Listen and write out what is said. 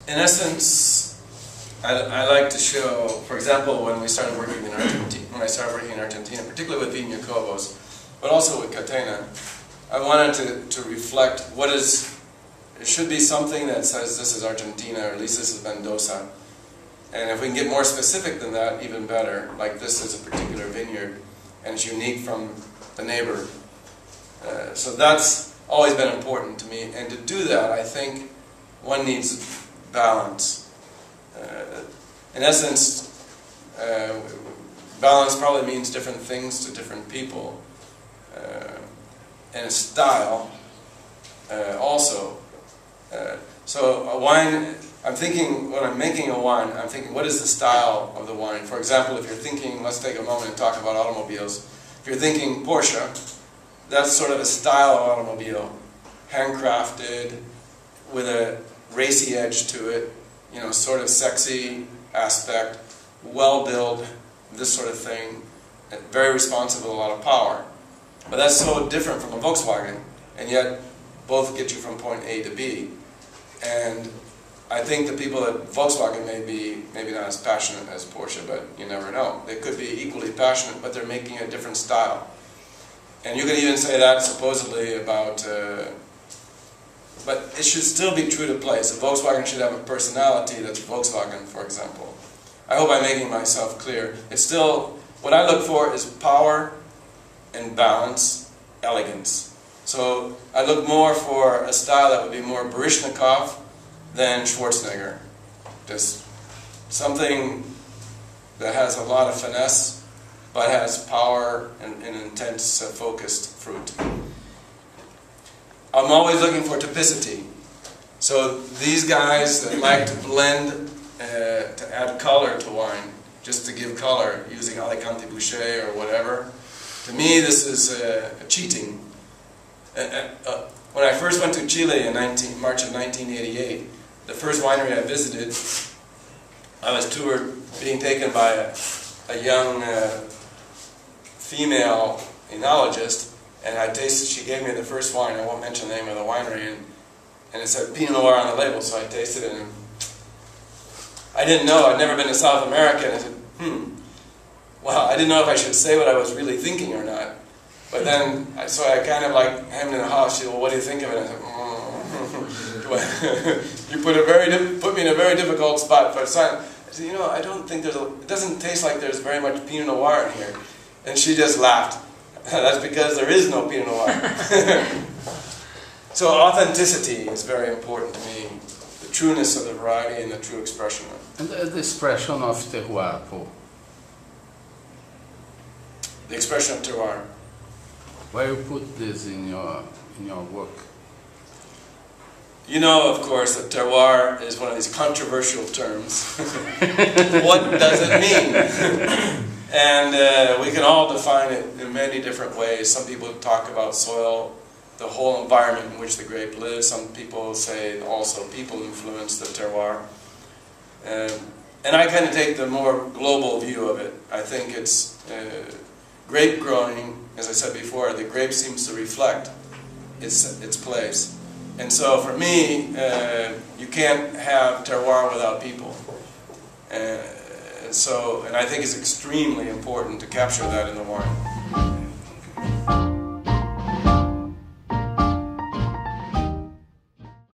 in essence, I like to show, for example, when we started working in Argentina, particularly with Vinho Cobos, but also with Catena, I wanted to reflect what is, it should be something that says this is Argentina, or at least this is Mendoza. And if we can get more specific than that, even better, like this is a particular vineyard, and it's unique from the neighbor. So that's always been important to me, and to do that, I think one needs balance. In essence, balance probably means different things to different people, and style also. So a wine, I'm thinking, when I'm making a wine, I'm thinking, what is the style of the wine? For example, if you're thinking, let's take a moment and talk about automobiles. If you're thinking Porsche, that's sort of a style of automobile, handcrafted, with a racy edge to it, you know, sort of sexy aspect, well-built, this sort of thing, very responsive with a lot of power. But that's so different from a Volkswagen, and yet both get you from point A to B. And I think the people at Volkswagen may be maybe not as passionate as Porsche, but you never know. They could be equally passionate, but they're making a different style. And you can even say that supposedly about, but it should still be true to place. A Volkswagen should have a personality that's Volkswagen, for example. I hope I'm making myself clear. It's still, what I look for is power and balance, elegance. So I look more for a style that would be more Baryshnikov than Schwarzenegger. Just something that has a lot of finesse, but has power and intense, focused fruit. I'm always looking for typicity. So these guys that like to blend, to add color to wine, just to give color, using Alicante Boucher or whatever, to me this is cheating. When I first went to Chile in March of 1988, the first winery I visited, I was toured, being taken by a young female enologist, and I tasted, she gave me the first wine, I won't mention the name of the winery, and it said Pinot Noir on the label, so I tasted it, and I didn't know, I'd never been to South America, and I said, well, I didn't know if I should say what I was really thinking or not. But then, so I kind of like hemmed and hawed. She said, well, what do you think of it? I said, you put me in a very difficult spot. But I said, you know, I don't think it doesn't taste like there's very much Pinot Noir in here. And she just laughed. That's because there is no Pinot Noir. So authenticity is very important to me. The trueness of the variety and the true expression of it. And the expression of terroir, Paul. The expression of terroir. Where you put this in your work? You know, of course, that terroir is one of these controversial terms. What does it mean? And we can all define it in many different ways. Some people talk about soil, the whole environment in which the grape lives. Some people say also people influence the terroir. And I kind of take the more global view of it. I think it's grape growing, as I said before, the grape seems to reflect its place. And so for me, you can't have terroir without people. And I think it's extremely important to capture that in the wine.